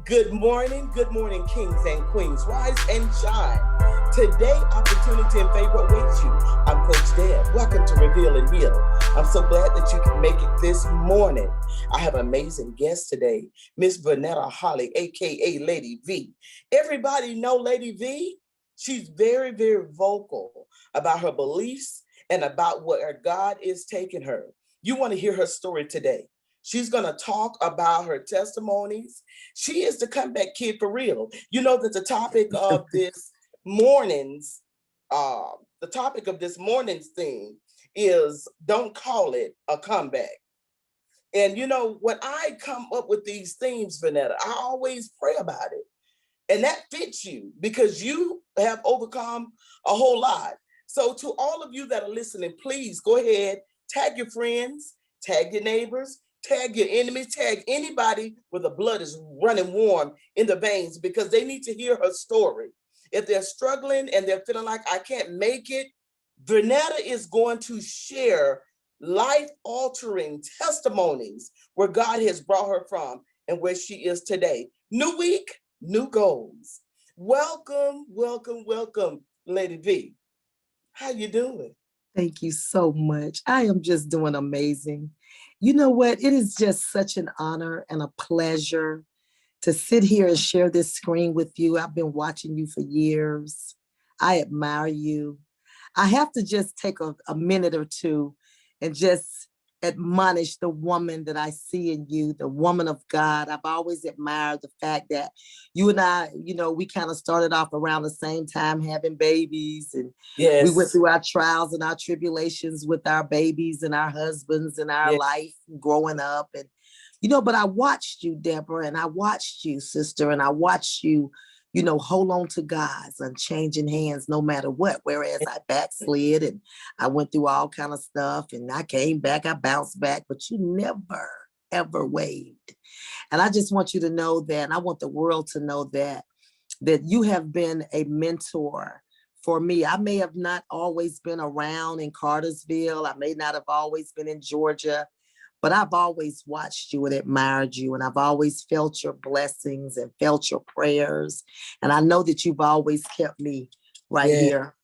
Good morning, kings and queens. Rise and shine. Today, opportunity and favor awaits you. I'm Coach Debb. Welcome to Reveal and Heal. I'm so glad that you can make it this morning. I have an amazing guest today, Miss Vanetta Holly, aka Lady V. Everybody know Lady V? She's very, very vocal about her beliefs and about where God is taking her. You want to hear her story today. She's going to talk about her testimonies. She is the comeback kid for real. You know that morning's, uh, the topic of this morning's theme is don't call it a comeback. And you know, when I come up with these themes, Vanetta, I always pray about it. And that fits you because you have overcome a whole lot. So to all of you that are listening, please go ahead, tag your friends, tag your neighbors, tag your enemies, tag anybody where the blood is running warm in the veins because they need to hear her story. If they're struggling and they're feeling like I can't make it, Vernetta is going to share life-altering testimonies where God has brought her from and where she is today. New week, new goals. Welcome, welcome, welcome, Lady V. How you doing? Thank you so much. I am just doing amazing. You know what? It is just such an honor and a pleasure to sit here and share this screen with you. I've been watching you for years. I admire you. I have to just take a minute or two and just admonish the woman that I see in you, the woman of God. I've always admired the fact that you and I, we kind of started off around the same time having babies, and we went Yes. through our trials and our tribulations with our babies and our husbands and our Yes. life growing up. And but I watched you, Deborah, and I watched you, sister, and I watched you, hold on to God's unchanging hands no matter what. Whereas I backslid and I went through all kind of stuff and I came back, I bounced back, but you never, ever wavered. And I just want you to know that, and I want the world to know that you have been a mentor for me. I may have not always been around in Cartersville. I may not have always been in Georgia, but I've always watched you and admired you, and I've always felt your blessings and felt your prayers. And I know that you've always kept me right Yeah. here.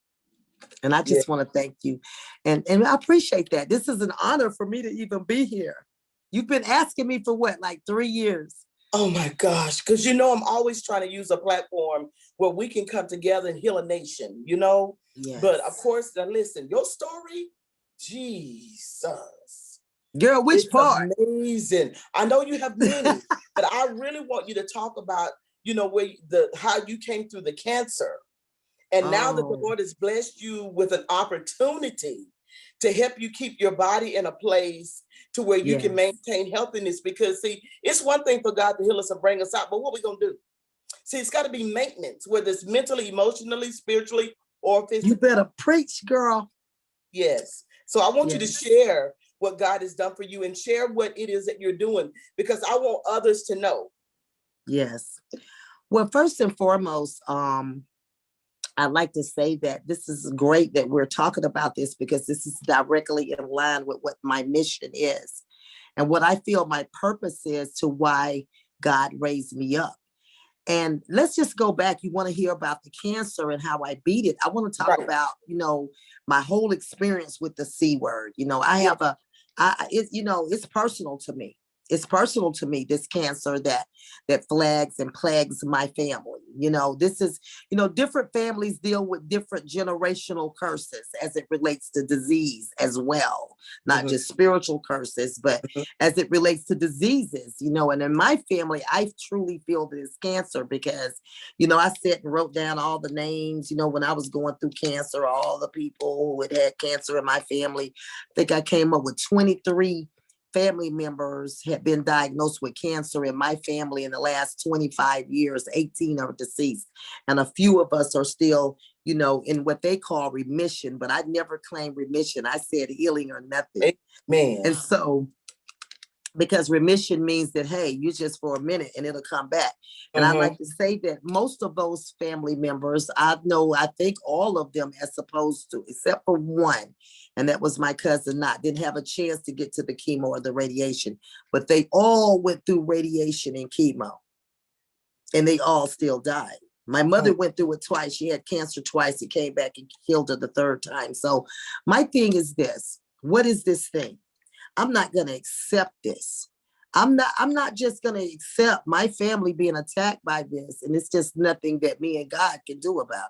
And I Yeah. just want to thank you. And I appreciate that. This is an honor for me to even be here. You've been asking me for what, like 3 years? Oh my gosh. Because you know, I'm always trying to use a platform where we can come together and heal a nation, you know? But of Yes. course, now listen, your story, Jesus. Girl, which It's part? amazing. I know you have many, but I really want you to talk about, where how you came through the cancer. And now that the Oh, Lord has blessed you with an opportunity to help you keep your body in a place to where you can yes. maintain healthiness. Because see, it's one thing for God to heal us and bring us out, but what are we gonna do? See, it's got to be maintenance, whether it's mentally, emotionally, spiritually, or You physically. better preach, girl. Yes. So I want you to Yes. share what God has done for you and share what it is that you're doing because I want others to know. Yes. Well, first and foremost, I'd like to say that this is great that we're talking about this because this is directly in line with what my mission is and what I feel my purpose is to why God raised me up. And let's just go back. You want to hear about the cancer and how I beat it. I want to talk Right. about, my whole experience with the C word. I Yeah. have it's personal to me. It's personal to me, this cancer that flags and plagues my family. This is, different families deal with different generational curses as it relates to disease as well, not Mhm. just spiritual curses, but Mhm. as it relates to diseases, and in my family, I truly feel that it's cancer because, I sat and wrote down all the names, when I was going through cancer, all the people who had cancer in my family. I think I came up with 23 family members had been diagnosed with cancer in my family in the last 25 years. 18 are deceased, and a few of us are still, in what they call remission, but I never claimed remission. I said healing or nothing. Amen. And so, because remission means that, hey, you just for a minute and it'll come back. And I'd Mhm. like to say that most of those family members, I think all of them as opposed to, except for one, and that was my cousin, didn't have a chance to get to the chemo or the radiation, but they all went through radiation and chemo. and they all still died. My mother went through it twice. She had cancer twice. It came back and killed her the third time. So my thing is this. What is this thing? I'm not going to accept this. I'm not just going to accept my family being attacked by this. And it's just nothing that me and God can do about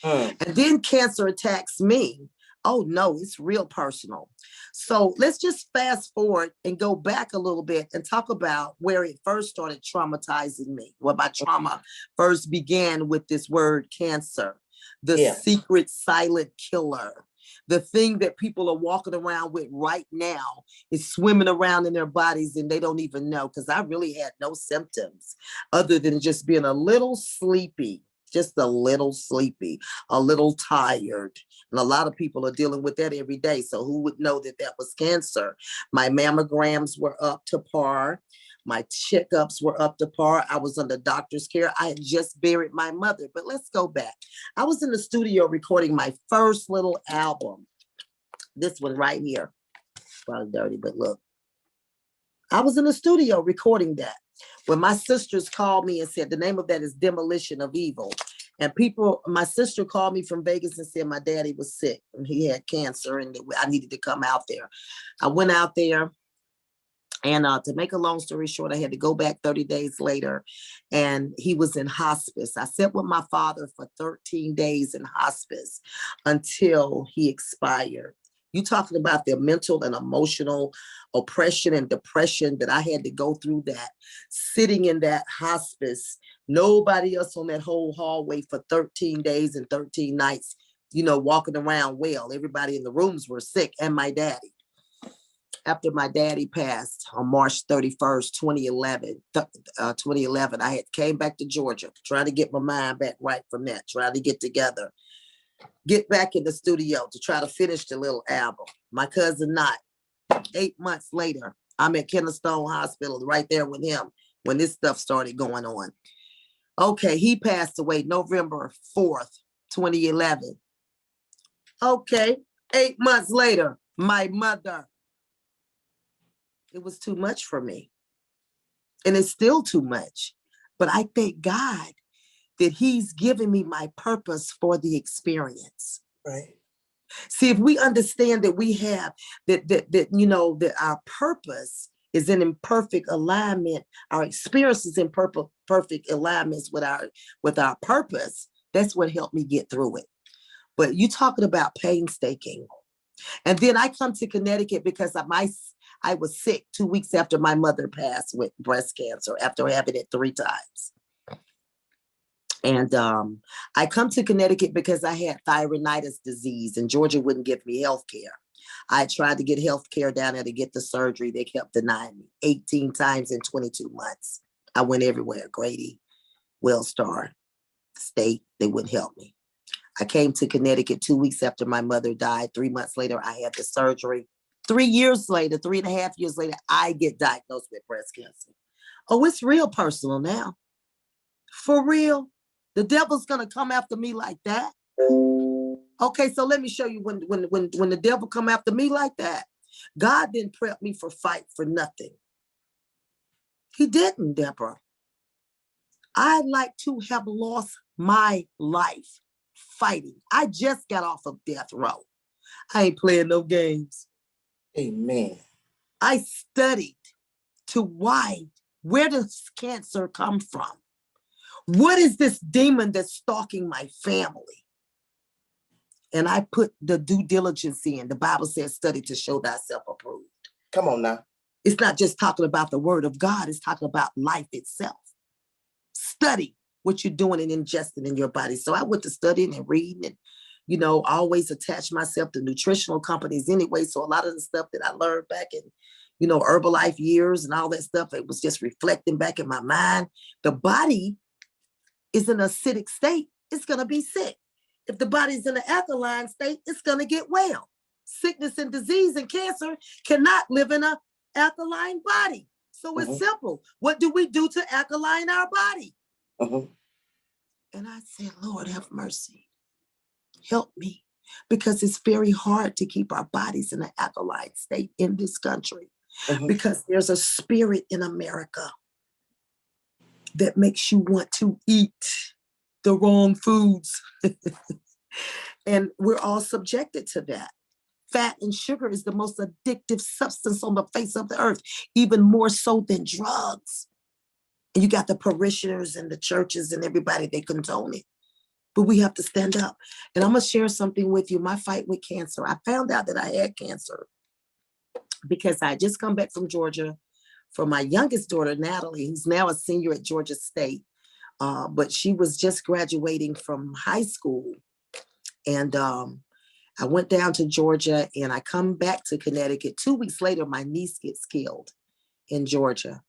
it. And then cancer attacks me. Oh no, it's real personal. So let's just fast forward and go back a little bit and talk about where it first started traumatizing me. Where my trauma first began with this word cancer, the secret silent killer. The thing that people are walking around with right now is swimming around in their bodies and they don't even know, because I really had no symptoms other than just being a little sleepy, just a little sleepy, a little tired. And a lot of people are dealing with that every day. So who would know that that was cancer? My mammograms were up to par. My checkups were up to par. I was under doctor's care. I had just buried my mother. But let's go back. I was in the studio recording my first little album. This one right here. Probably dirty, but look. I was in the studio recording that when my sisters called me and said the name of that is Demolition of Evil. And my sister called me from Vegas and said my daddy was sick and he had cancer and I needed to come out there. I went out there. And to make a long story short, I had to go back 30 days later and he was in hospice. I sat with my father for 13 days in hospice until he expired. You talking about the mental and emotional oppression and depression that I had to go through, that sitting in that hospice, nobody else on that whole hallway for 13 days and 13 nights, walking around well. Everybody in the rooms were sick and my daddy. After my daddy passed on March 31st, 2011, I had came back to Georgia, trying to get my mind back right from that, trying to get together, get back in the studio to try to finish the little album. My cousin not. 8 months later, I'm at Kennerstone Hospital right there with him when this stuff started going on. Okay, he passed away November 4th, 2011. Okay, 8 months later, my mother. It was too much for me. And it's still too much. But I thank God that he's given me my purpose for the experience. Right. See, if we understand that we have that our purpose is in imperfect alignment, our experience is in perfect alignments with our purpose, that's what helped me get through it. But you talking about painstaking. And then I come to Connecticut because I was sick 2 weeks after my mother passed with breast cancer after having it 3 times. And I come to Connecticut because I had thyroiditis disease and Georgia wouldn't give me health care. I tried to get health care down there to get the surgery. They kept denying me 18 times in 22 months. I went everywhere, Grady, Wellstar, State, they wouldn't help me. I came to Connecticut 2 weeks after my mother died. 3 months later, I had the surgery. 3 years later, 3.5 years later, I get diagnosed with breast cancer. Oh, it's real personal now. For real. The devil's gonna come after me like that. Okay, so let me show you when the devil come after me like that. God didn't prep me for fight for nothing. He didn't, Deborah. I'd like to have lost my life fighting. I just got off of death row. I ain't playing no games. Amen. I studied to where does cancer come from? What is this demon that's stalking my family? And I put the due diligence in. The Bible says, study to show thyself approved. Come on now. It's not just talking about the word of God. It's talking about life itself. Study what you're doing and ingesting in your body. So I went to studying and reading and, always attach myself to nutritional companies anyway. So a lot of the stuff that I learned back in, Herbalife years and all that stuff, it was just reflecting back in my mind. The body is in an acidic state, it's going to be sick. If the body's in an alkaline state, it's going to get well. Sickness and disease and cancer cannot live in an alkaline body. So it's simple. What do we do to alkaline our body? And I said, Lord, have mercy. Help me. Because it's very hard to keep our bodies in an alkaline state in this country. Because there's a spirit in America that makes you want to eat the wrong foods. And we're all subjected to that. Fat and sugar is the most addictive substance on the face of the earth, even more so than drugs. And you got the parishioners and the churches and everybody, they condone it. But we have to stand up. And I'm going to share something with you. My fight with cancer. I found out that I had cancer because I just come back from Georgia for my youngest daughter, Natalie, who's now a senior at Georgia State. But she was just graduating from high school. And I went down to Georgia and I come back to Connecticut. 2 weeks later, my niece gets killed in Georgia.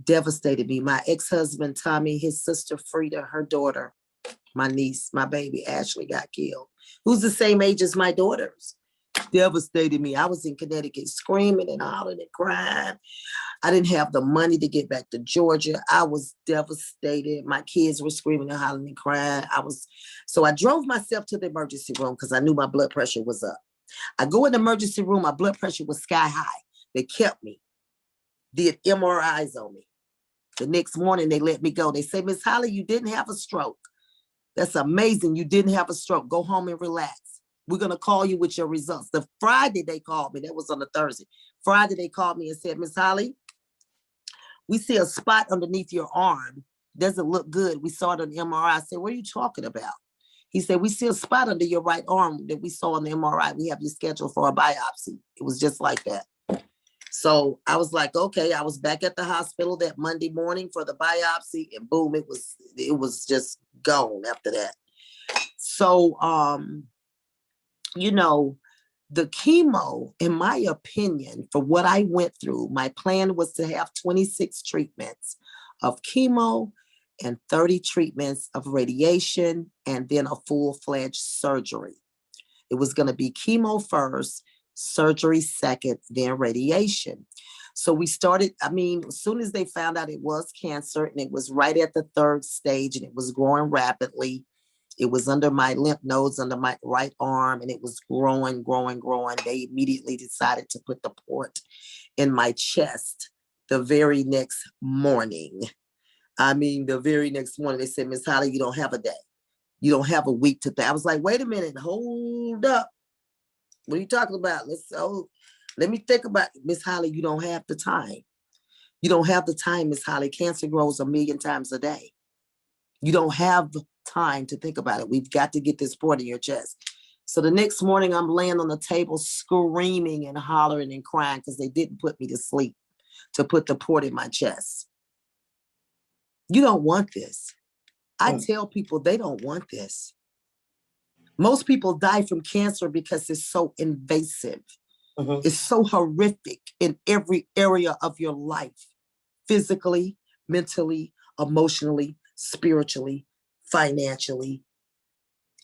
Devastated me. My ex-husband, Tommy, his sister, Frida, her daughter, my niece, my baby, Ashley, got killed, who's the same age as my daughters. Devastated me. I was in Connecticut screaming and hollering and crying. I didn't have the money to get back to Georgia. I was devastated. My kids were screaming and hollering and crying. So I drove myself to the emergency room because I knew my blood pressure was up. I go in the emergency room, my blood pressure was sky high. They kept me, did MRIs on me. The next morning, they let me go. They say, Miss Holly, you didn't have a stroke. That's amazing. You didn't have a stroke. Go home and relax. We're going to call you with your results. The Friday they called me. That was on a Thursday. Friday they called me and said, Miss Holly, we see a spot underneath your arm. Doesn't look good. We saw it on the MRI. I said, what are you talking about? He said, we see a spot under your right arm that we saw on the MRI. We have you scheduled for a biopsy. It was just like that. So I was like, okay, I was back at the hospital that Monday morning for the biopsy, and boom, it was just gone after that. So, the chemo, in my opinion, for what I went through, my plan was to have 26 treatments of chemo and 30 treatments of radiation, and then a full-fledged surgery. It was going to be chemo first, surgery second, then radiation. So we started, as soon as they found out it was cancer, and it was right at the 3rd stage, and it was growing rapidly. It was under my lymph nodes, under my right arm, and it was growing. They immediately decided to put the port in my chest the very next morning. The very next morning, they said, Miss Holly, you don't have a day. You don't have a week to think. I was like, wait a minute, hold up. What are you talking about? Let me think about it. Miss Holly, you don't have the time. You don't have the time, Miss Holly. Cancer grows 1,000,000 times a day. You don't have time to think about it. We've got to get this port in your chest. So the next morning, I'm laying on the table screaming and hollering and crying because they didn't put me to sleep to put the port in my chest. You don't want this. I tell people they don't want this. Most people die from cancer because it's so invasive. Mm-hmm. It's so horrific in every area of your life, physically, mentally, emotionally, spiritually, financially.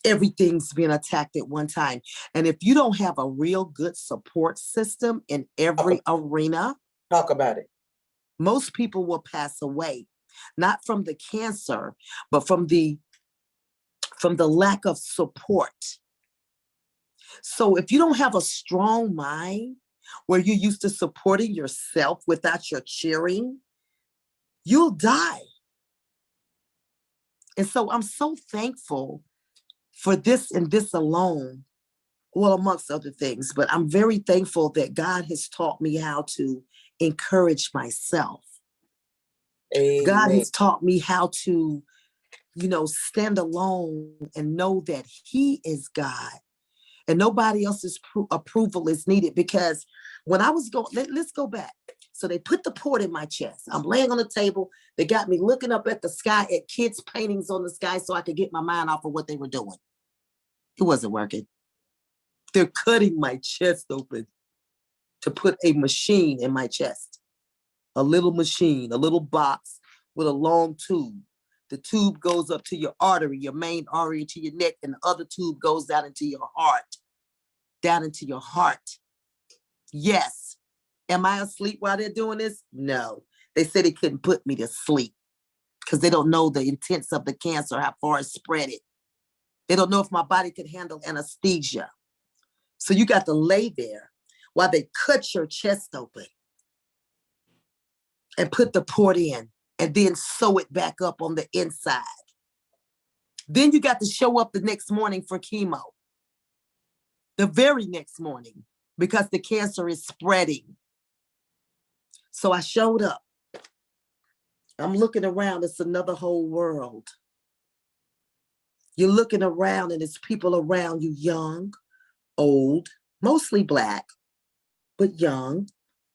Everything's being attacked at one time. And if you don't have a real good support system in every arena, talk about it. Most people will pass away, not from the cancer, but from the lack of support. So if you don't have a strong mind where you're used to supporting yourself without your cheering, you'll die. And so I'm so thankful for this and this alone, well, amongst other things, but I'm very thankful that God has taught me how to encourage myself. Amen. God has taught me how to, stand alone and know that He is God and nobody else's approval is needed. Because when I was going, let's go back. So they put the port in my chest. I'm laying on the table. They got me looking up at the sky at kids' paintings on the sky so I could get my mind off of what they were doing. It wasn't working. They're cutting my chest open to put a machine in my chest. A little machine, a little box with a long tube. The tube goes up to your artery, your main artery to your neck, and the other tube goes down into your heart. Yes. Am I asleep while they're doing this? No. They said they couldn't put me to sleep because they don't know the intents of the cancer, how far it spread it. They don't know if my body could handle anesthesia. So you got to lay there while they cut your chest open and put the port in. and then sew it back up on the inside. Then you got to show up the next morning for chemo, the very next morning, because the cancer is spreading. So I showed up. I'm looking around, it's another whole world. You're looking around and it's people around you, young, old, mostly Black, but young,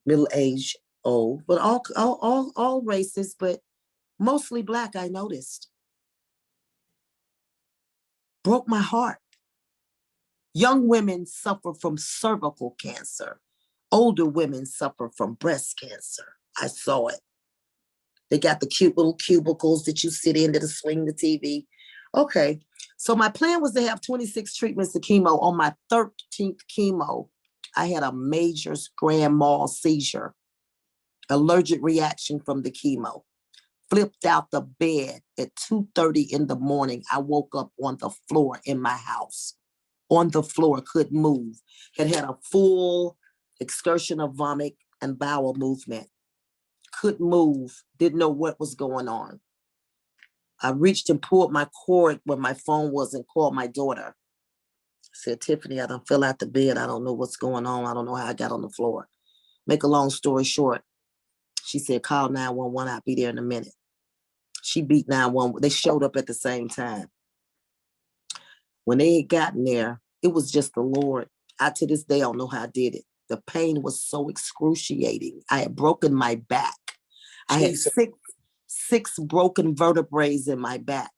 middle-aged, old, but all races, but mostly Black, I noticed. Broke my heart. Young women suffer from cervical cancer. Older women suffer from breast cancer. I saw it. They got the cute little cubicles that you sit in to swing the TV. Okay, so my plan was to have 26 treatments of chemo. On my 13th chemo, I had a major grand mal seizure, allergic reaction from the chemo. Flipped out the bed at 2:30 in the morning. I woke up on the floor in my house. On the floor, couldn't move. Had a full excursion of vomit and bowel movement. Couldn't move, didn't know what was going on. I reached and pulled my cord where my phone was and called my daughter. I said, Tiffany, I done fell out the bed. I don't know what's going on. I don't know how I got on the floor. Make a long story short, she said, call 911. I'll be there in a minute. She beat 911. They showed up at the same time. When they had gotten there, it was just the Lord. I, to this day, don't know how I did it. The pain was so excruciating. I had broken my back. I had six broken vertebrae in my back,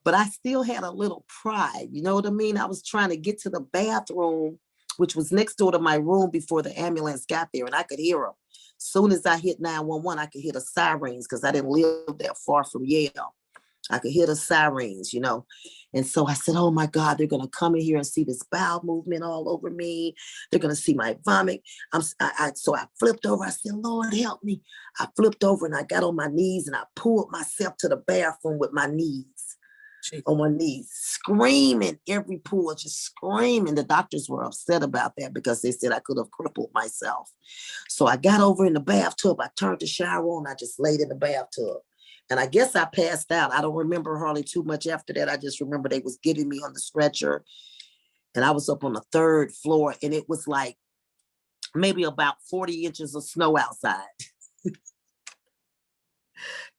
but I still had a little pride. You know what I mean? I was trying to get to the bathroom, which was next door to my room before the ambulance got there, and I could hear them. Soon as I hit 911, I could hear the sirens because I didn't live that far from Yale. I could hear the sirens, you know. And so I said, oh my God, they're going to come in here and see this bowel movement all over me. They're going to see my vomit. So I flipped over. I said, Lord, help me. I flipped over and I got on my knees and I pulled myself to the bathroom with my knees. On my knees, screaming every pull, just screaming. The doctors were upset about that because they said I could have crippled myself. So I got over in the bathtub. I turned the shower on. I just laid in the bathtub. And I guess I passed out. I don't remember hardly too much after that. I just remember they was getting me on the stretcher. And I was up on the 3rd floor. And it was like maybe about 40 inches of snow outside.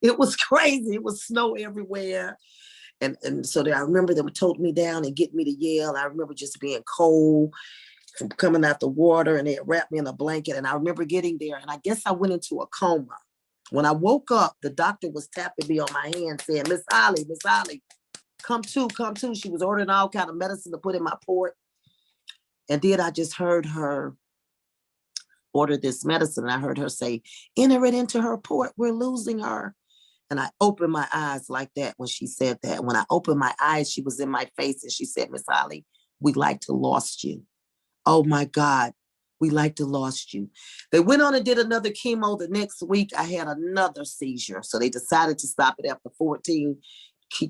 It was crazy. It was snow everywhere. And so I remember them toting me down and getting me to Yale. I remember just being cold from coming out the water, and they wrapped me in a blanket. And I remember getting there, and I guess I went into a coma. When I woke up, the doctor was tapping me on my hand saying, Miss Holly, come to. She was ordering all kind of medicine to put in my port. And then I just heard her order this medicine. And I heard her say, enter it into her port. We're losing her. And I opened my eyes like that when she said that. When I opened my eyes, she was in my face and she said, Miss Holly, we like to lost you. Oh my God, we like to lost you. They went on and did another chemo. The next week, I had another seizure. So they decided to stop it after 14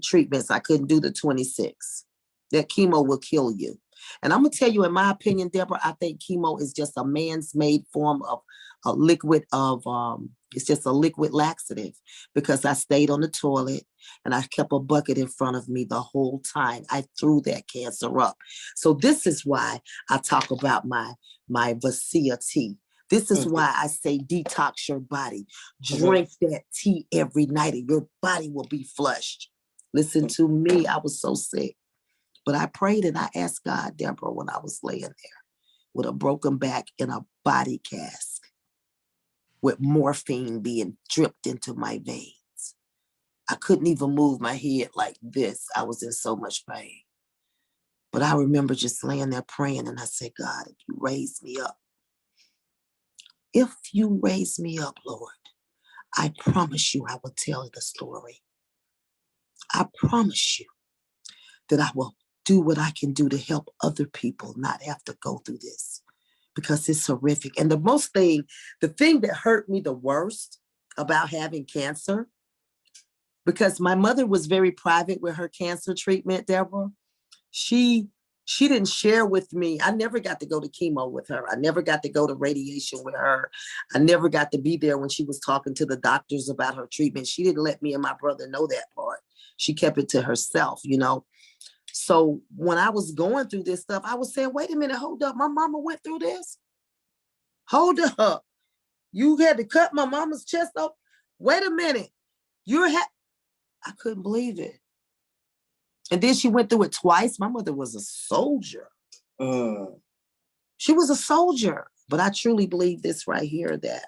treatments. I couldn't do the 26. That chemo will kill you. And I'm going to tell you, in my opinion, Deborah, I think chemo is just a man's made form of a liquid of, it's just a liquid laxative, because I stayed on the toilet and I kept a bucket in front of me the whole time. I threw that cancer up. So this is why I talk about my Vasia tea. This is why I say detox your body. Drink that tea every night and your body will be flushed. Listen to me. I was so sick. But I prayed and I asked God, Deborah, when I was laying there with a broken back in a body cast, with morphine being dripped into my veins. I couldn't even move my head like this. I was in so much pain. But I remember just laying there praying, and I said, God, if you raise me up, Lord, I promise you I will tell the story. I promise you that I will do what I can do to help other people not have to go through this, because it's horrific. And the thing that hurt me the worst about having cancer, because my mother was very private with her cancer treatment, Deborah. She She didn't share with me. I never got to go to chemo with her. I never got to go to radiation with her. I never got to be there when she was talking to the doctors about her treatment. She didn't let me and my brother know that part. She kept it to herself, you know. So when I was going through this stuff, I was saying, wait a minute, hold up. My mama went through this. Hold up. You had to cut my mama's chest off. Wait a minute. I couldn't believe it. And then she went through it twice. My mother was a soldier. She was a soldier. But I truly believe this right here, that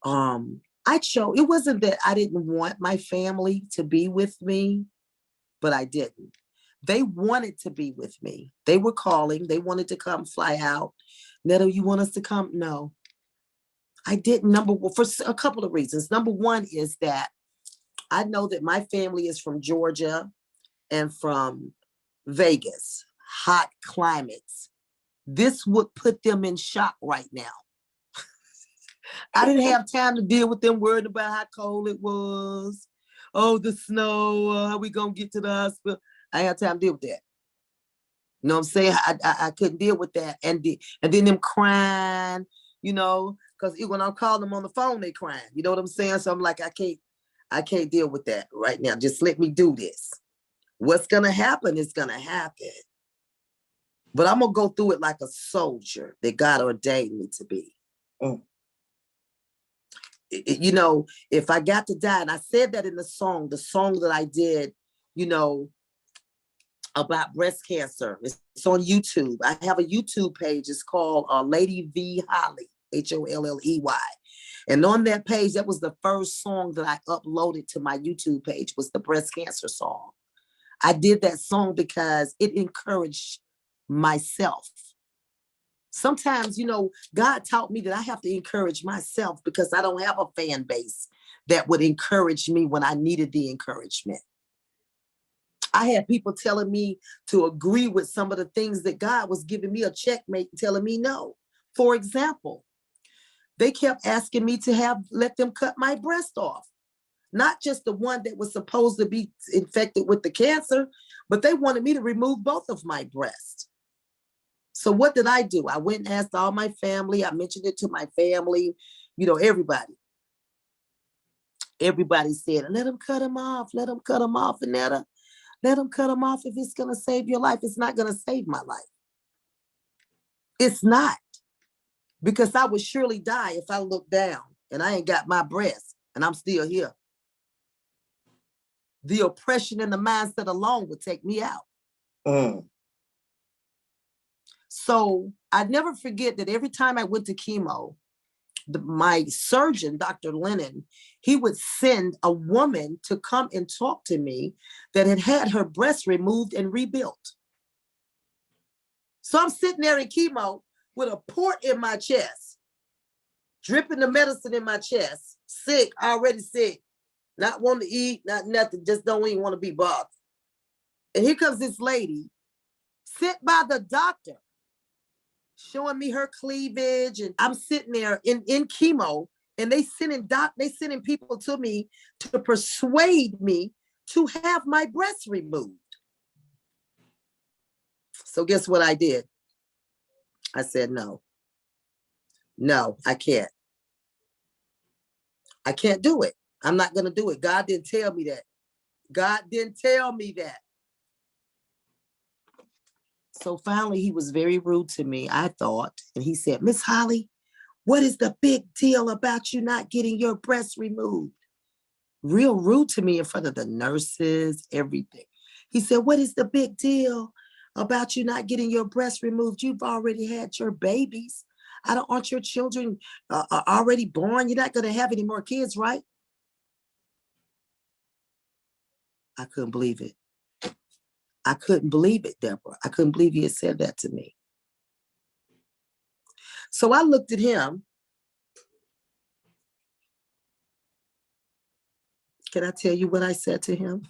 it wasn't that I didn't want my family to be with me, but I didn't. They wanted to be with me. They were calling. They wanted to come fly out. Netta, you want us to come? No, I didn't. For a couple of reasons. Number one is that I know that my family is from Georgia and from Vegas, hot climates. This would put them in shock right now. I didn't have time to deal with them worried about how cold it was. Oh, the snow, how we gonna get to the hospital? I had time to deal with that. You know what I'm saying? I couldn't deal with that. And then them crying, you know, because when I'm calling them on the phone, they crying. You know what I'm saying? So I'm like, I can't deal with that right now. Just let me do this. What's gonna happen is gonna happen. But I'm gonna go through it like a soldier that God ordained me to be. You know, if I got to die, and I said that in the song that I did, you know, about breast cancer. It's on YouTube. I have a YouTube page. It's called Lady V Holly, Holley. And on that page, that was the first song that I uploaded to my YouTube page, was the breast cancer song. I did that song because it encouraged myself. Sometimes, you know, God taught me that I have to encourage myself because I don't have a fan base that would encourage me when I needed the encouragement. I had people telling me to agree with some of the things that God was giving me a checkmate, telling me no. For example, they kept asking me to let them cut my breast off. Not just the one that was supposed to be infected with the cancer, but they wanted me to remove both of my breasts. So what did I do? I went and asked all my family. I mentioned it to my family, you know, everybody. Everybody said, let them cut him off. Let them cut him off, Annetta. Let them cut him off if it's going to save your life. It's not going to save my life. It's not. Because I would surely die if I look down and I ain't got my breast and I'm still here. The oppression and the mindset alone would take me out. So I never forget that every time I went to chemo, my surgeon, Dr. Lennon, he would send a woman to come and talk to me that had her breast removed and rebuilt. So I'm sitting there in chemo with a port in my chest, dripping the medicine in my chest, sick, already sick, not wanting to eat, not nothing, just don't even want to be bothered. And here comes this lady sent by the doctor, showing me her cleavage, and I'm sitting there in chemo, and they sending people to me to persuade me to have my breast removed. So guess what I did? I said, no, I can't. I can't do it. I'm not going to do it. God didn't tell me that. God didn't tell me that. So finally, he was very rude to me, I thought. And he said, Miss Holly, what is the big deal about you not getting your breast removed? Real rude to me in front of the nurses, everything. He said, what is the big deal about you not getting your breast removed? You've already had your babies. Aren't your children already born? You're not going to have any more kids, right? I couldn't believe it. I couldn't believe it, Deborah. I couldn't believe he had said that to me. So I looked at him. Can I tell you what I said to him?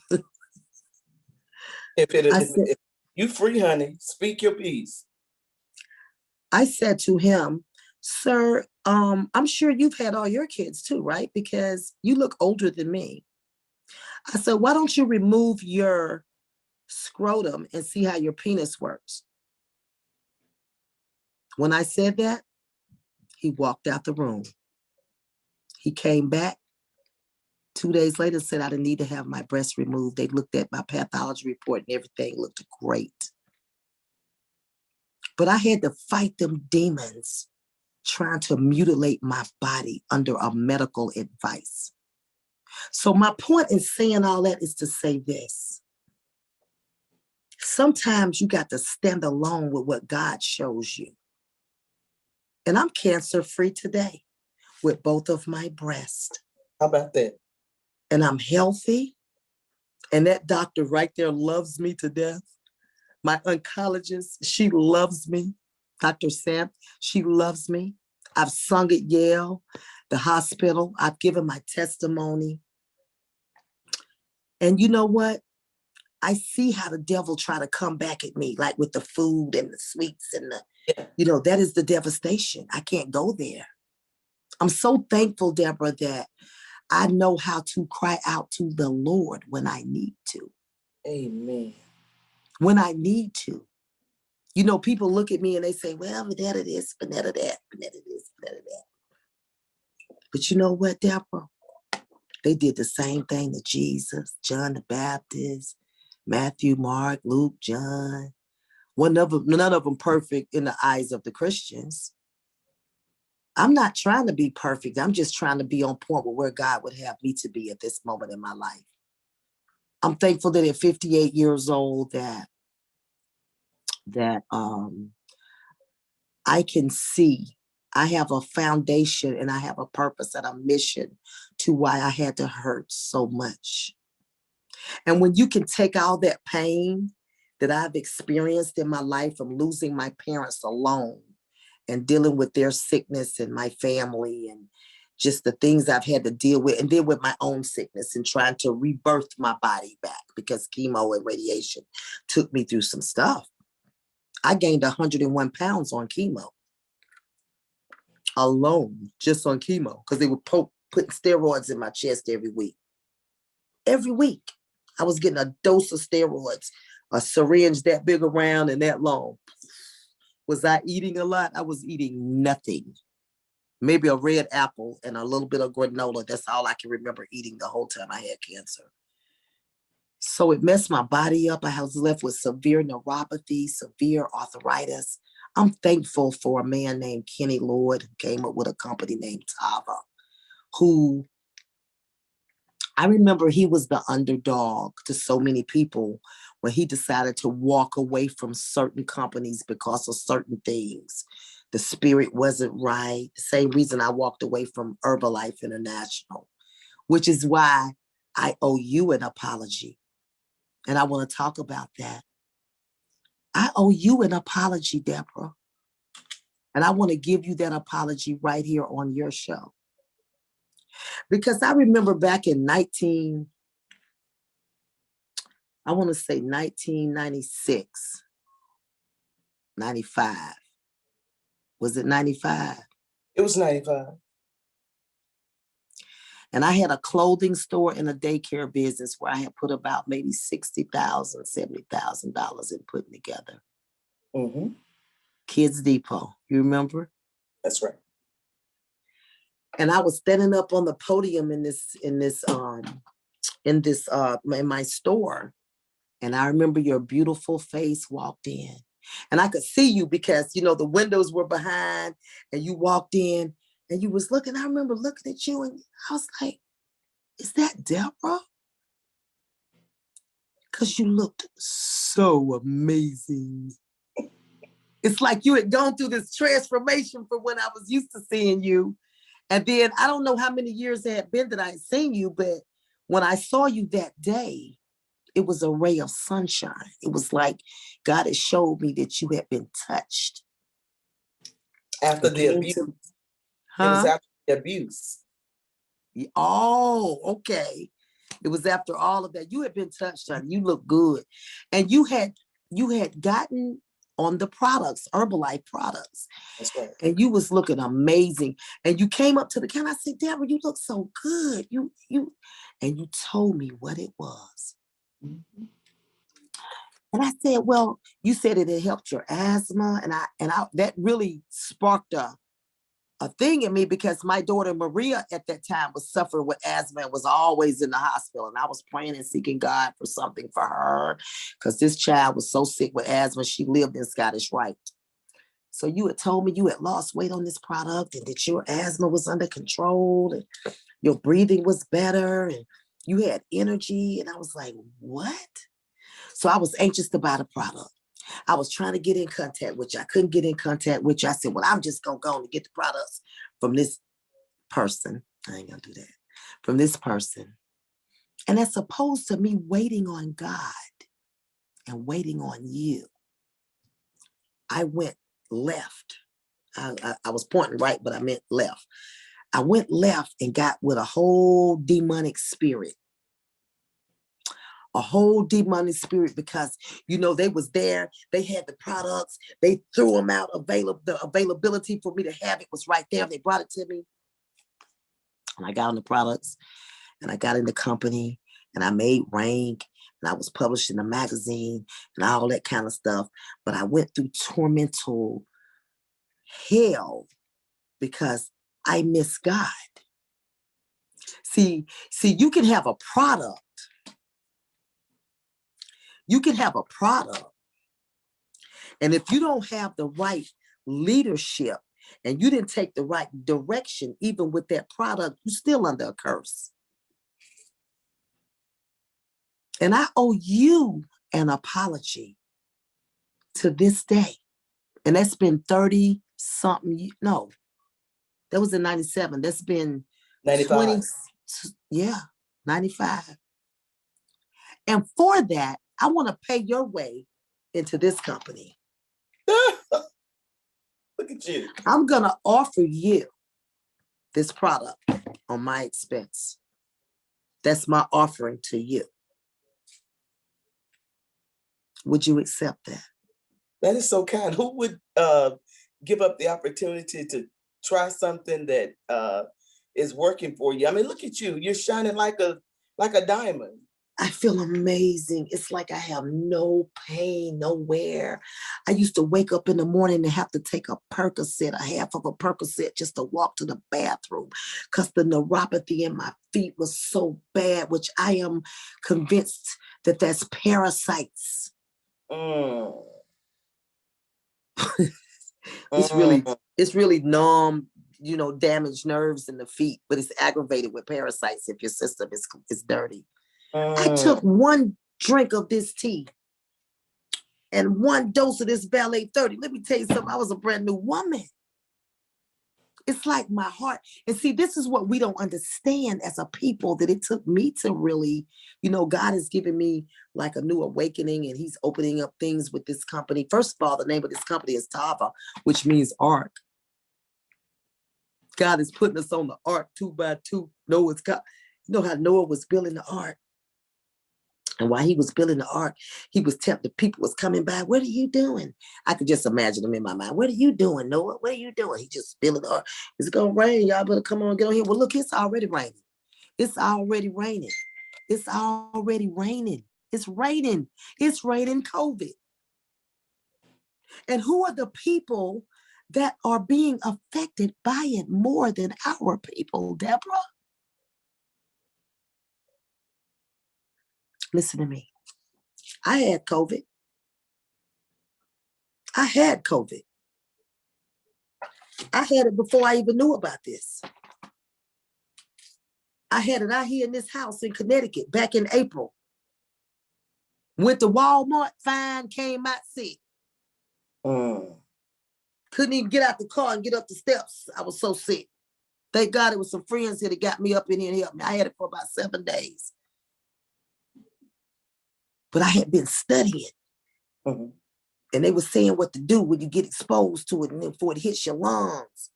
If you free, honey, speak your piece. I said to him, sir, I'm sure you've had all your kids too, right? Because you look older than me. I said, why don't you remove your scrotum and see how your penis works. When I said that, he walked out the room. He came back 2 days later and said, I didn't need to have my breast removed. They looked at my pathology report and everything looked great. But I had to fight them demons trying to mutilate my body under a medical advice. So my point in saying all that is to say this. Sometimes you got to stand alone with what God shows you. And I'm cancer-free today with both of my breasts. How about that? And I'm healthy. And that doctor right there loves me to death. My oncologist, she loves me. Dr. Sam, she loves me. I've sung at Yale, the hospital. I've given my testimony. And you know what? I see how the devil try to come back at me, like with the food and the sweets and that is the devastation. I can't go there. I'm so thankful, Deborah, that I know how to cry out to the Lord when I need to. Amen. When I need to. People look at me and they say, well, Vanetta this, Vanetta that, Vanetta this, Vanetta that. But you know what, Deborah? They did the same thing to Jesus, John the Baptist, Matthew, Mark, Luke, John. None of them perfect in the eyes of the Christians. I'm not trying to be perfect. I'm just trying to be on point with where God would have me to be at this moment in my life. I'm thankful that at 58 years old that I can see I have a foundation and I have a purpose and a mission to why I had to hurt so much. And when you can take all that pain that I've experienced in my life from losing my parents alone and dealing with their sickness and my family and just the things I've had to deal with, and then with my own sickness and trying to rebirth my body back because chemo and radiation took me through some stuff. I gained 101 pounds on chemo alone, just on chemo, because they were putting steroids in my chest every week. Every week, I was getting a dose of steroids, a syringe that big around and that long. Was I eating a lot? I was eating nothing. Maybe a red apple and a little bit of granola. That's all I can remember eating the whole time I had cancer. So it messed my body up. I was left with severe neuropathy, severe arthritis. I'm thankful for a man named Kenny Lord, who came up with a company named Tava, who I remember he was the underdog to so many people when he decided to walk away from certain companies because of certain things. The spirit wasn't right. The same reason I walked away from Herbalife International, which is why I owe you an apology. And I want to talk about that. I owe you an apology, Deborah. And I want to give you that apology right here on your show. Because I remember back in 1996, 95. Was it 95? It was 95. And I had a clothing store and a daycare business where I had put about maybe $60,000, $70,000 in putting together. Mm-hmm. Kids Depot, you remember? That's right. And I was standing up on the podium in my store. And I remember your beautiful face walked in. And I could see you because, the windows were behind and you walked in and you was looking. I remember looking at you and I was like, is that Deborah? Because you looked so amazing. It's like you had gone through this transformation from when I was used to seeing you. And then I don't know how many years it had been that I had seen you, but when I saw you that day, it was a ray of sunshine. It was like God had showed me that you had been touched. After the abuse. It was after the abuse. Oh, okay. It was after all of that. You had been touched, honey. You look good. And you had gotten on the products, Herbalife products. That's right. And you was looking amazing. And you came up to the counter. I said, Deborah, you look so good. And you told me what it was. Mm-hmm. And I said, well, you said it helped your asthma. And I that really sparked a thing in me because my daughter Maria at that time was suffering with asthma and was always in the hospital. And I was praying and seeking God for something for her because this child was so sick with asthma. She lived in Scottish Rite. So you had told me you had lost weight on this product and that your asthma was under control and your breathing was better and you had energy. And I was like, what? So I was anxious to buy the product. I was trying to get in contact with you. I couldn't get in contact with you. I said, well, I'm just going to go and get the products from this person. I ain't going to do that. From this person. And as opposed to me waiting on God and waiting on you, I went left. I was pointing right, but I meant left. I went left and got with a whole demonic spirit. A whole demonic spirit because, you know, they was there. They had the products. They threw them out. The availability for me to have it was right there. They brought it to me. And I got on the products and I got in the company and I made rank and I was published in a magazine and all that kind of stuff. But I went through tormental hell because I miss God. See, you can have a product. You can have a product. And if you don't have the right leadership and you didn't take the right direction, even with that product, you're still under a curse. And I owe you an apology to this day. And that's been 30 something. No, that was in 97. That's been 95. 95. And for that, I want to pay your way into this company. Look at you. I'm going to offer you this product on my expense. That's my offering to you. Would you accept that? That is so kind. Who would give up the opportunity to try something that is working for you? I mean, look at you. You're shining like a diamond. I feel amazing. It's like I have no pain nowhere. I used to wake up in the morning and have to take a Percocet, a half of a Percocet, just to walk to the bathroom because the neuropathy in my feet was so bad, which I am convinced that that's parasites. It's really numb, you know, damaged nerves in the feet, but it's aggravated with parasites if your system is dirty. I took one drink of this tea and one dose of this Valet 30. Let me tell you something. I was a brand new woman. It's like my heart. And see, this is what we don't understand as a people, that it took me to really, you know, God has given me like a new awakening and he's opening up things with this company. First of all, the name of this company is Tava, which means ark. God is putting us on the ark 2 by 2. Noah's God. You know how Noah was building the ark? And while he was building the ark, he was telling the people was coming by. What are you doing? I could just imagine him in my mind. What are you doing, Noah? What are you doing? He just building the ark. It's going to rain. Y'all better come on, get on here. Well, look, it's already raining. It's already raining. It's already raining. It's raining. It's raining COVID. And who are the people that are being affected by it more than our people, Deborah? Listen to me. I had COVID. I had COVID. I had it before I even knew about this. I had it out here in this house in Connecticut back in April. Went to Walmart, fine, came out sick. Couldn't even get out the car and get up the steps. I was so sick. Thank God it was some friends here that got me up in here and helped me. I had it for about 7 days. But I had been studying. And they were saying what to do when you get exposed to it and then before it hits your lungs.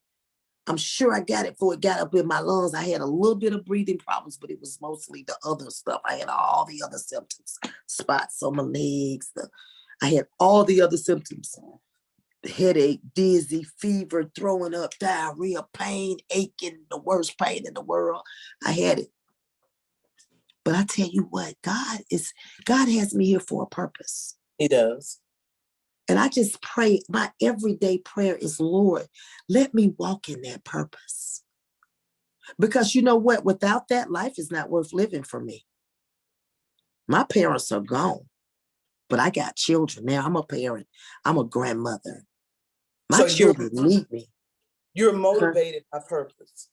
I'm sure I got it before it got up in my lungs. I had a little bit of breathing problems, but it was mostly the other stuff. I had all the other symptoms. Spots on my legs. I had all the other symptoms. Headache, dizzy, fever, throwing up, diarrhea, pain, aching, the worst pain in the world. I had it. But I tell you what, God has me here for a purpose. He does. And I just pray, my everyday prayer is, Lord, let me walk in that purpose. Because you know what? Without that, life is not worth living for me. My parents are gone, but I got children now. I'm a parent. I'm a grandmother. My So children need me. you're motivated by purpose.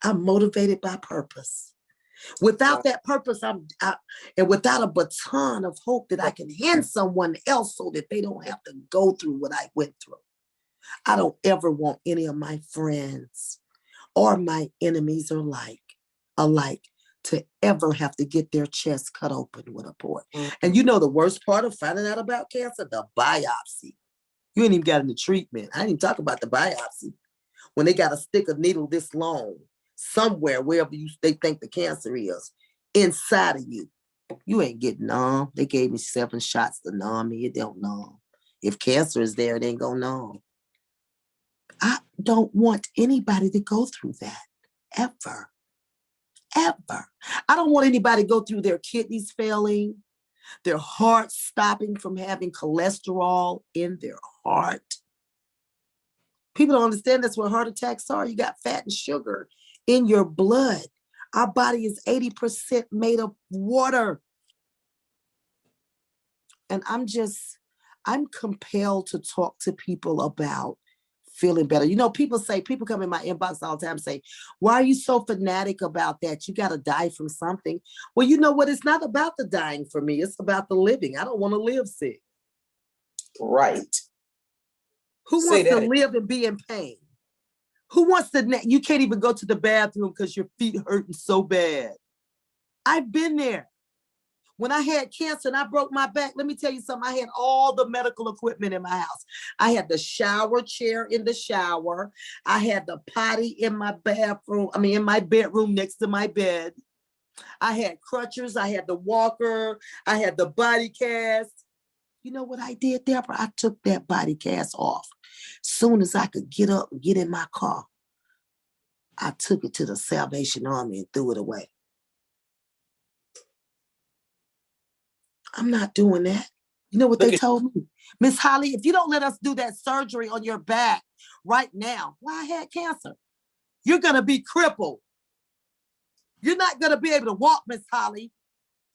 I'm motivated by purpose. Wow. Without that purpose, and without a baton of hope that I can hand someone else so that they don't have to go through what I went through. I don't ever want any of my friends or my enemies alike to ever have to get their chest cut open with a port. And you know the worst part of finding out about cancer? The biopsy. You ain't even got into treatment. I didn't even talk about the biopsy. When they got to stick a needle this long somewhere, wherever they think the cancer is, inside of you. You ain't getting numb. They gave me 7 shots to numb me. It don't numb. If cancer is there, it ain't gonna numb. I don't want anybody to go through that, ever. Ever. I don't want anybody to go through their kidneys failing, their heart stopping from having cholesterol in their heart. People don't understand that's what heart attacks are. You got fat and sugar in your blood. Our body is 80% made of water. And I'm compelled to talk to people about feeling better. You know, people come in my inbox all the time and say, why are you so fanatic about that? You got to die from something. Well, you know what? It's not about the dying for me. It's about the living. I don't want to live sick. Right. Who wants to live and be in pain? Who wants to, you can't even go to the bathroom because your feet hurting so bad. I've been there. When I had cancer and I broke my back, let me tell you something. I had all the medical equipment in my house. I had the shower chair in the shower. I had the potty in my in my bedroom next to my bed. I had crutches. I had the walker. I had the body cast. You know what I did, Deborah? I took that body cast off. Soon as I could get up and get in my car, I took it to the Salvation Army and threw it away. I'm not doing that. You know what they told me? Miss Holly, if you don't let us do that surgery on your back right now, well, I had cancer. You're going to be crippled. You're not going to be able to walk, Miss Holly.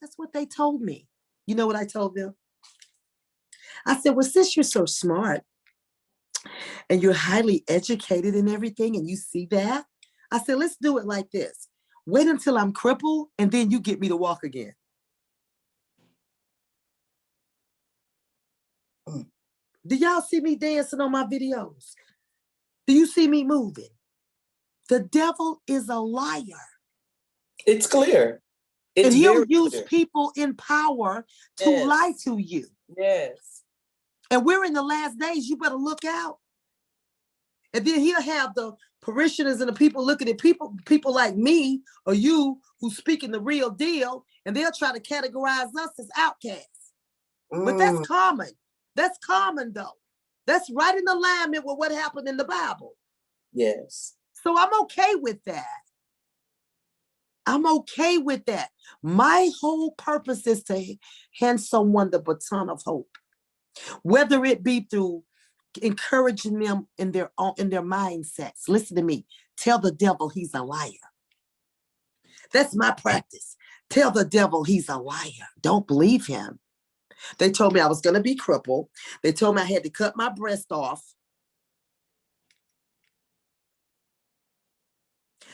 That's what they told me. You know what I told them? I said, well, since you're so smart and you're highly educated and everything, and you see that, I said, let's do it like this. Wait until I'm crippled, and then you get me to walk again. Do y'all see me dancing on my videos? Do you see me moving? The devil is a liar. It's clear. And he'll use people in power to lie to you. Yes. And we're in the last days. You better look out. And then he'll have the parishioners and the people looking at people like me or you who's speaking the real deal, and they'll try to categorize us as outcasts. But that's common. That's common, though. That's right in alignment with what happened in the Bible. Yes. So I'm okay with that. I'm okay with that. My whole purpose is to hand someone the baton of hope, whether it be through encouraging them in their mindsets. Listen to me. Tell the devil he's a liar. That's my practice. Tell the devil he's a liar. Don't believe him. They told me I was going to be crippled. They told me I had to cut my breast off.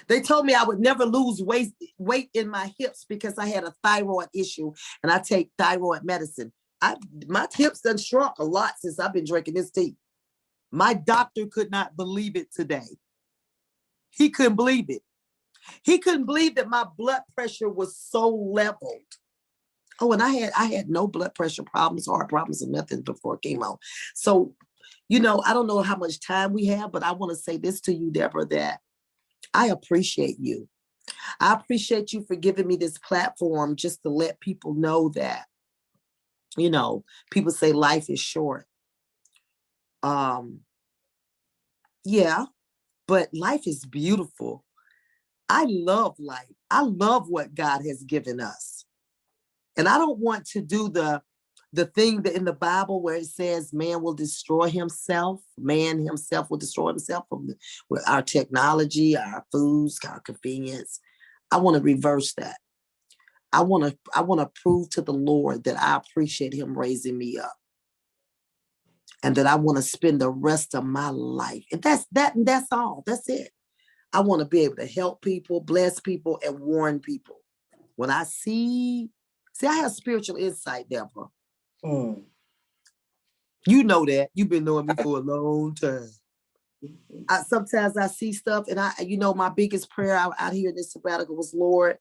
They told me I would never lose weight in my hips because I had a thyroid issue and I take thyroid medicine. My hips done shrunk a lot since I've been drinking this tea. My doctor could not believe it today. He couldn't believe it. He couldn't believe that my blood pressure was so leveled. Oh, and I had no blood pressure problems, heart problems, and nothing before chemo. So, you know, I don't know how much time we have, but I want to say this to you, Deborah, that I appreciate you. I appreciate you for giving me this platform just to let people know that, you know, people say life is short. Yeah, but life is beautiful. I love life. I love what God has given us. And I don't want to do the the thing that in the Bible where it says man will destroy himself, man himself will destroy himself with our technology, our foods, our convenience. I want to reverse that. I want to prove to the Lord that I appreciate him raising me up and that I want to spend the rest of my life. And that's all. That's it. I want to be able to help people, bless people, and warn people. When I see, I have spiritual insight, Deborah. Mm. You know that. You've been knowing me for a long time. Sometimes I see stuff and my biggest prayer out here in this sabbatical was, Lord,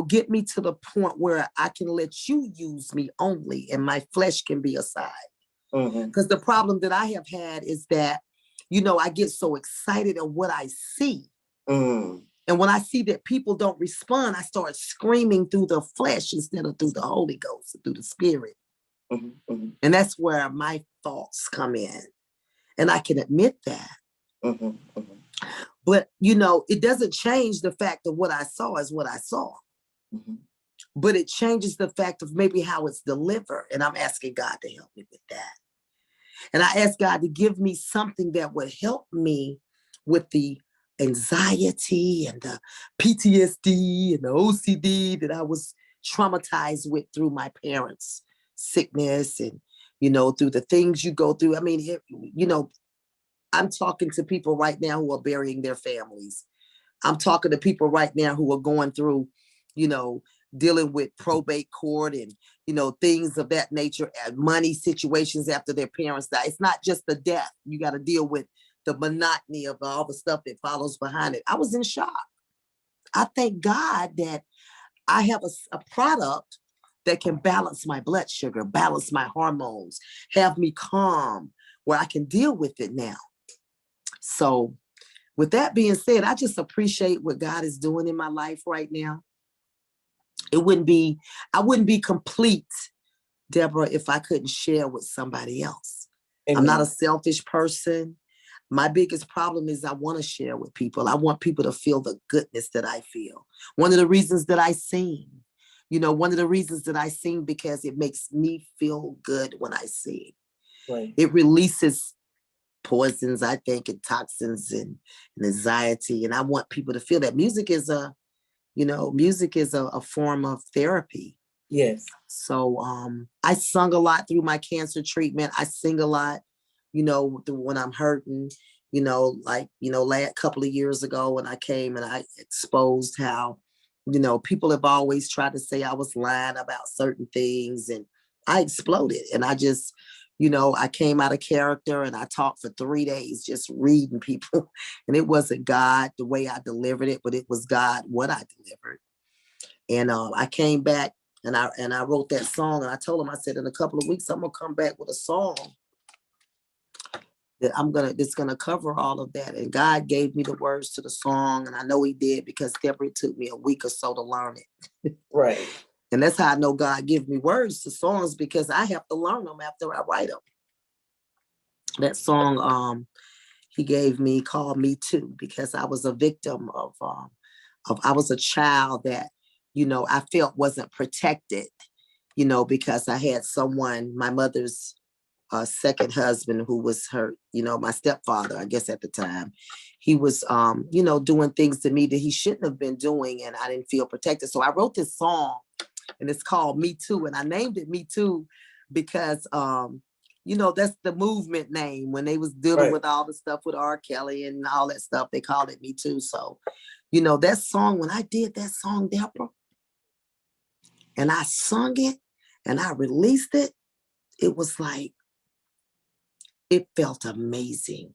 get me to the point where I can let you use me only and my flesh can be aside. Because the problem that I have had is that, I get so excited at what I see. And when I see that people don't respond, I start screaming through the flesh instead of through the Holy Ghost, through the Spirit. And that's where my thoughts come in. And I can admit that. But, it doesn't change the fact that what I saw is what I saw. But it changes the fact of maybe how it's delivered. And I'm asking God to help me with that. And I asked God to give me something that would help me with the anxiety and the PTSD and the OCD that I was traumatized with through my parents' sickness and, through the things you go through. I mean, I'm talking to people right now who are burying their families. I'm talking to people right now who are going through, dealing with probate court and, things of that nature, and money situations after their parents die. It's not just the death. You got to deal with the monotony of all the stuff that follows behind it. I was in shock. I thank God that I have a product that can balance my blood sugar, balance my hormones, have me calm where I can deal with it now. So with that being said, I just appreciate what God is doing in my life right now. I wouldn't be complete, Deborah, if I couldn't share with somebody else. Amen. I'm not a selfish person. My biggest problem is I want to share with people. I want people to feel the goodness that I feel. One of the reasons that I sing, because it makes me feel good when I sing. Right. It releases poisons, I think, and toxins and anxiety. And I want people to feel that music is a form of therapy. Yes. So I sung a lot through my cancer treatment. I sing a lot, when I'm hurting, last couple of years ago when I came and I exposed how, people have always tried to say I was lying about certain things, and I exploded. And I just, I came out of character and I talked for 3 days just reading people. And it wasn't God the way I delivered it, but it was God what I delivered. And I came back and I wrote that song, and I told him, I said, in a couple of weeks, I'm going to come back with a song that it's going to cover all of that. And God gave me the words to the song. And I know he did, because Deborah, it took me a week or so to learn it. Right. And that's how I know God gives me words to songs, because I have to learn them after I write them. That song he gave me called Me Too, because I was a victim of I was a child that, I felt wasn't protected, because I had someone, my mother's second husband, who was her, my stepfather, I guess at the time, he was, doing things to me that he shouldn't have been doing, and I didn't feel protected. So I wrote this song, and it's called Me Too, and I named it Me Too because, that's the movement name. When they was dealing with all the stuff with R. Kelly and all that stuff, they called it Me Too. So, that song, when I did that song, Deborah, and I sung it and I released it, it was like, it felt amazing.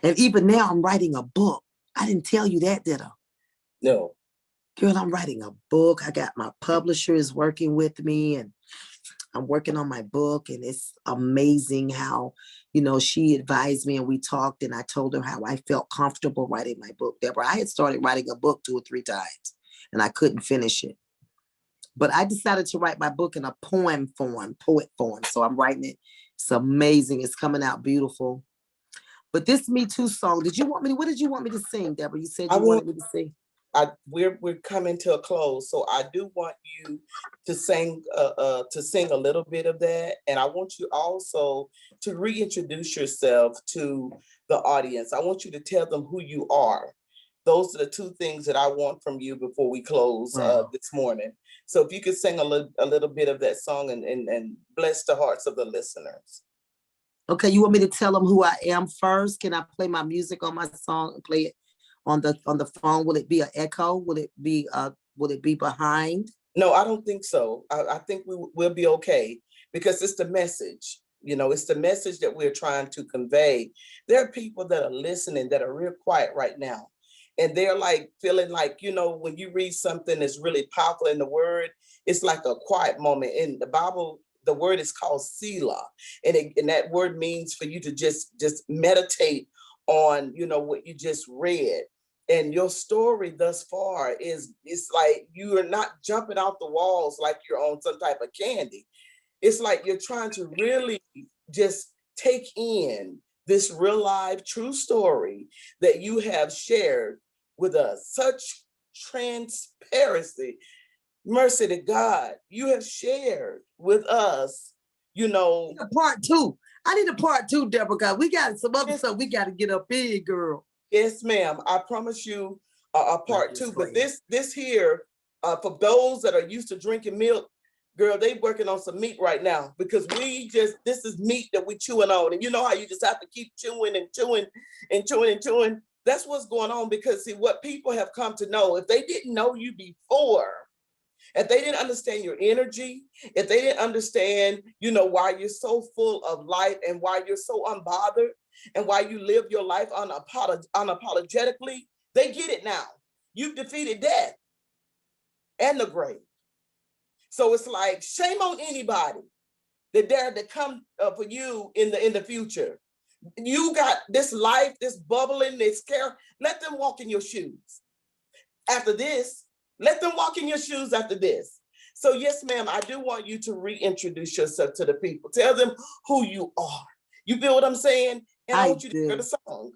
And even now I'm writing a book. I didn't tell you that, did I? No. Girl, I'm writing a book. I got my publisher is working with me, and I'm working on my book, and it's amazing how, she advised me and we talked, and I told her how I felt comfortable writing my book. Deborah, I had started writing a book 2 or 3 times and I couldn't finish it. But I decided to write my book in a poet form. So I'm writing it. It's amazing. It's coming out beautiful. But this Me Too song, what did you want me to sing, Deborah? You said you wanted me to sing. we're coming to a close, so I do want you to sing a little bit of that, and I want you also to reintroduce yourself to the audience. I want you to tell them who you are. Those are the two things that I want from you before we close this morning. So if you could sing a little bit of that song and bless the hearts of the listeners. Okay, you want me to tell them who I am first? Can I play my music on my song and play it on the phone? Will it be an echo? Will it be behind? No, I don't think so. I think we'll be okay because it's the message. It's the message that we're trying to convey. There are people that are listening that are real quiet right now. And they're like feeling like, when you read something that's really powerful in the word, it's like a quiet moment. In the Bible, the word is called Selah. And that word means for you to just meditate on, what you just read. And your story thus far it's like you are not jumping off the walls like you're on some type of candy. It's like you're trying to really just take in this real life true story that you have shared with us. Such transparency. Mercy to God, you have shared with us, Part two. I need a part two, Deborah. God, we got some other stuff we got to get up in, girl. Yes, ma'am. I promise you a part two. But this here, for those that are used to drinking milk, girl, they working on some meat right now because this is meat that we chewing on. And you know how you just have to keep chewing and chewing and chewing and chewing. That's what's going on because see, what people have come to know, if they didn't know you before, if they didn't understand your energy, if they didn't understand, why you're so full of light and why you're so unbothered and why you live your life unapologetically, they get it now. You've defeated death and the grave. So it's like, shame on anybody that dare to come for you in the future. You got this life, this bubbling, this care. Let them walk in your shoes. After this, let them walk in your shoes after this. So yes, ma'am, I do want you to reintroduce yourself to the people. Tell them who you are. You feel what I'm saying? And I want you to hear the song.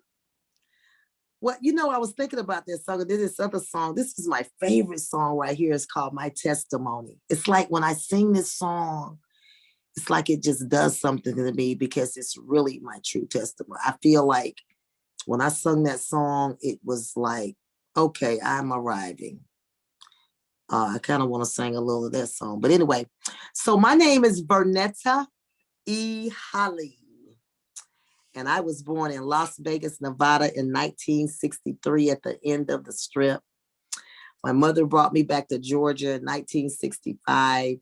Well, I was thinking about this song. This other song. This is my favorite song right here. It's called My Testimony. It's like when I sing this song, it's like it just does something to me because it's really my true testimony. I feel like when I sung that song, it was like, okay, I'm arriving. I kind of want to sing a little of that song. But anyway, so my name is Vernetta E. Holly. And I was born in Las Vegas, Nevada in 1963 at the end of the Strip. My mother brought me back to Georgia in 1965,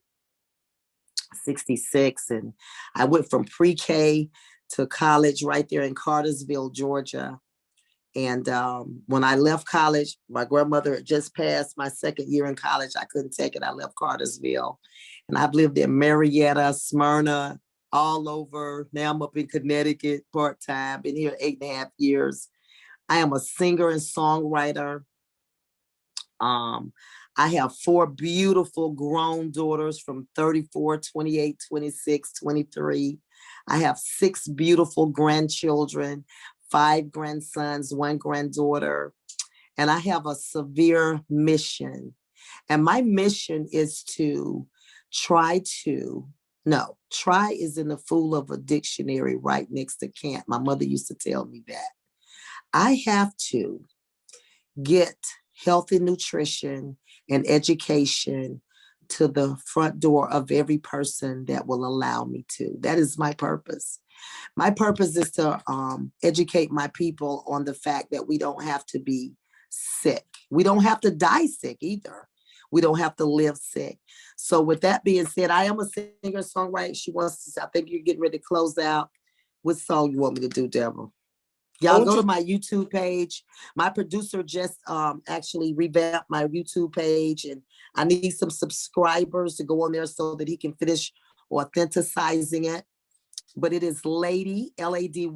66. And I went from pre-K to college right there in Cartersville, Georgia. And when I left college, my grandmother had just passed my second year in college. I couldn't take it. I left Cartersville. And I've lived in Marietta, Smyrna, all over. Now I'm up in Connecticut part-time. Been here 8.5 years. I am a singer and songwriter. I have 4 beautiful grown daughters from 34, 28, 26, 23. I have 6 beautiful grandchildren, 5 grandsons, 1 granddaughter. And I have a severe mission. And my mission is to try is in the fool of a dictionary right next to can't. My mother used to tell me that. I have to get healthy nutrition and education to the front door of every person that will allow me to. That is my purpose. My purpose is to educate my people on the fact that we don't have to be sick. We don't have to die sick either. We don't have to live sick. So with that being said, I am a singer-songwriter. I think you're getting ready to close out. What song you want me to do, Deborah? Y'all go to my YouTube page. My producer just actually revamped my YouTube page, and I need some subscribers to go on there so that he can finish authenticizing it. But it is Lady, Ladyv,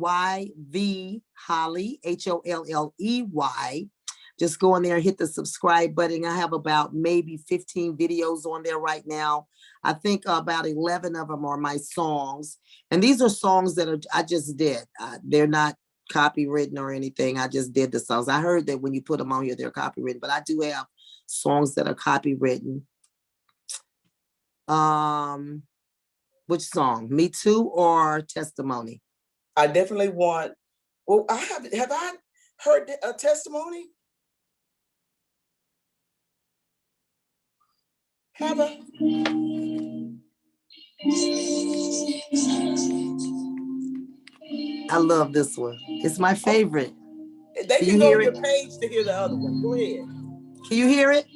Holly, Holley. Just go in there and hit the subscribe button. I have about maybe 15 videos on there right now. I think about 11 of them are my songs. And these are songs that I just did. They're not copywritten or anything. I just did the songs. I heard that when you put them on here, they're copywritten, but I do have songs that are copywritten. Which song? Me Too or Testimony? I definitely want. Well, have I heard a testimony? Have I? I love this one. It's my favorite. They Can can you go hear on it? your page to hear the other one. Go ahead. Can you hear it?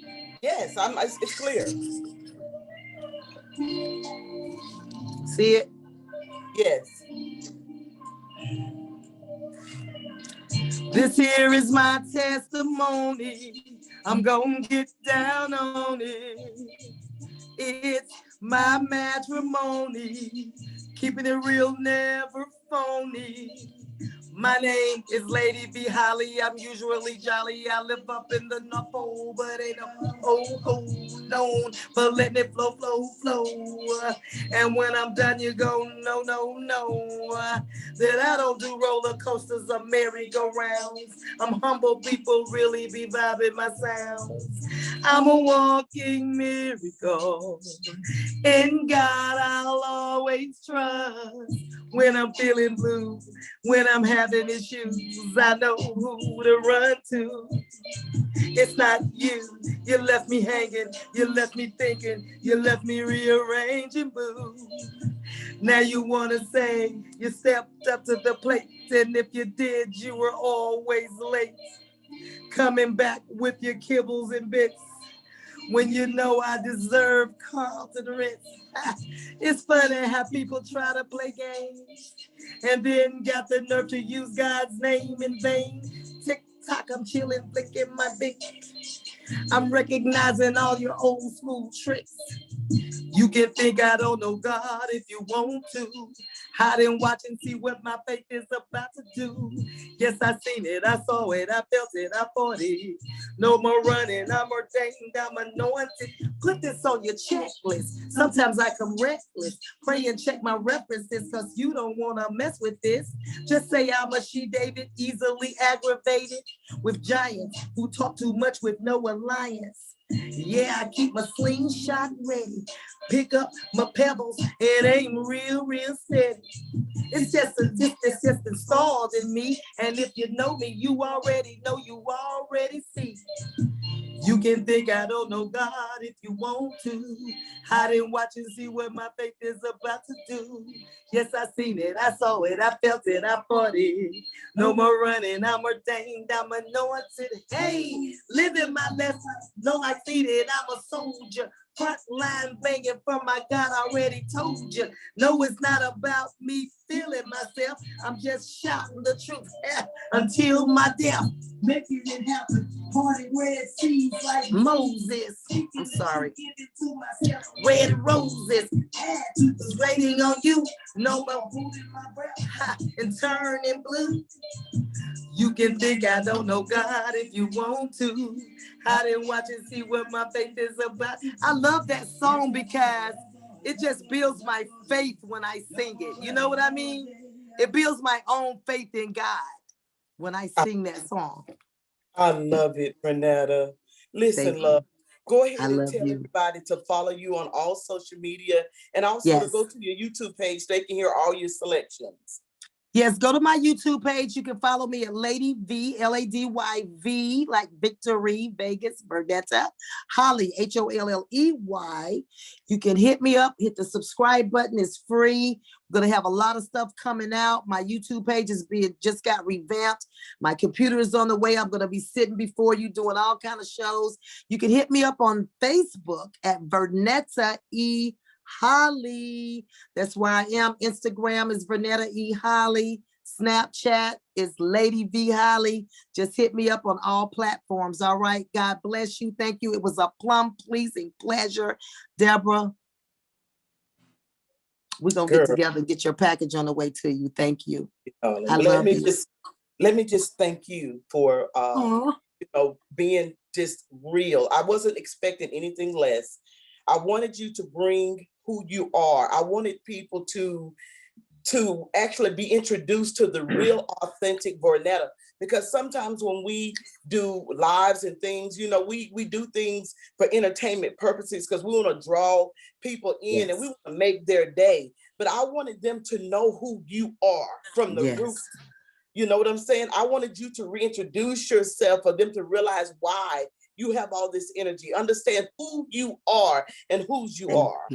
Yes, it's clear. See it? Yes. This here is my testimony. I'm gonna get down on it. It's my matrimony. Keeping it real, never phony. My name is Lady V. Holly. I'm usually jolly. I live up in the North Pole, but ain't known for letting it flow. And when I'm done, you go, no, that I don't do roller coasters or merry-go-rounds. I'm humble people really be vibing my sounds. I'm a walking miracle. In God, I'll always trust. When I'm feeling blue, when I'm having issues, I know who to run to. It's not you. You left me hanging. You left me thinking. You left me rearranging, boo. Now you want to say you stepped up to the plate. And if you did, you were always late. Coming back with your kibbles and bits. When you know I deserve Carlton Ritz. It's funny how people try to play games and then got the nerve to use God's name in vain. Tick tock, I'm chilling, flicking my big. I'm recognizing all your old school tricks. You can think I don't know God if you want to. Hide and watch and see what my faith is about to do. Yes, I seen it, I saw it, I felt it, I fought it. No more running, I'm ordained, I'm anointed. Put this on your checklist. Sometimes I come reckless. Pray and check my references, cause you don't wanna mess with this. Just say I'm a she-David, easily aggravated with giants who talk too much with no alliance. Yeah, I keep my slingshot ready. Pick up my pebbles, it ain't real steady. It's just a distance just installed in me. And if you know me, you already know, you already see. You can think I don't know God if you want to. Hide and watch and see what my faith is about to do. Yes, I seen it, I saw it, I felt it, I fought it. No more running, I'm ordained, I'm anointed. Hey, living my lesson, no I see it, I'm a soldier. Front line banging for my God, I already told you. No, it's not about me feeling myself. I'm just shouting the truth until my death. Making it happen. Party red seeds like Moses. I'm sorry. Red roses. Waiting on you. No more holding my breath and turning blue. You can think I don't know God if you want to. Hide and watch and see what my faith is about. I love that song because it just builds my faith when I sing it. You know what I mean? It builds my own faith in God when I sing that song. I love it, Renetta. Listen, Thank love, you. go I ahead and love tell you. everybody to follow you on all social media and also to Yes. go to your YouTube page so they can hear all your selections. Yes, go to my YouTube page. You can follow me at Lady V, Ladyv, like Victory, Vegas, Bernetta, Holly, Holley. You can hit me up, hit the subscribe button, it's free. I'm gonna have a lot of stuff coming out. My YouTube page is just got revamped. My computer is on the way. I'm gonna be sitting before you doing all kind of shows. You can hit me up on Facebook at Vernetta E. Holly. That's where I am. Instagram is Vernetta E. Holly. Snapchat is Lady V. Holly. Just hit me up on all platforms. All right. God bless you. Thank you. It was a plum pleasing pleasure. Deborah, we're going to get Girl, together and get your package on the way to you. Thank you. I well, love you. let me just thank you for being just real. I wasn't expecting anything less. I wanted you to bring who you are. I wanted people to to actually be introduced to the real authentic Vornetta. Because sometimes when we do lives and things, you know, we do things for entertainment purposes because we want to draw people in and we want to make their day. But I wanted them to know who you are from the root. You know what I'm saying? I wanted you to reintroduce yourself for them to realize why you have all this energy, understand who you are and whose you are.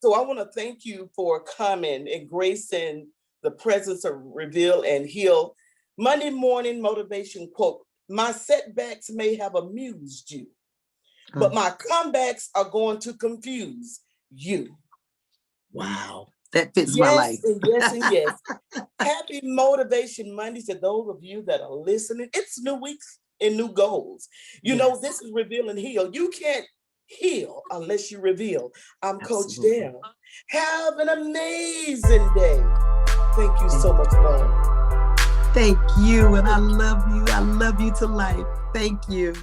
So I want to thank you for coming and gracing the presence of Reveal and Heal. Monday morning motivation quote, my setbacks may have amused you, but my comebacks are going to confuse you. Wow. That fits my life. And yes, and yes. Happy Motivation Monday to those of you that are listening. It's new weeks and new goals. You know, this is Reveal and Heal. You can't heal unless you reveal. I'm Coach Debb. Have an amazing day. Thank you so much, Lord. Thank you. And I love you. I love you to life. Thank you.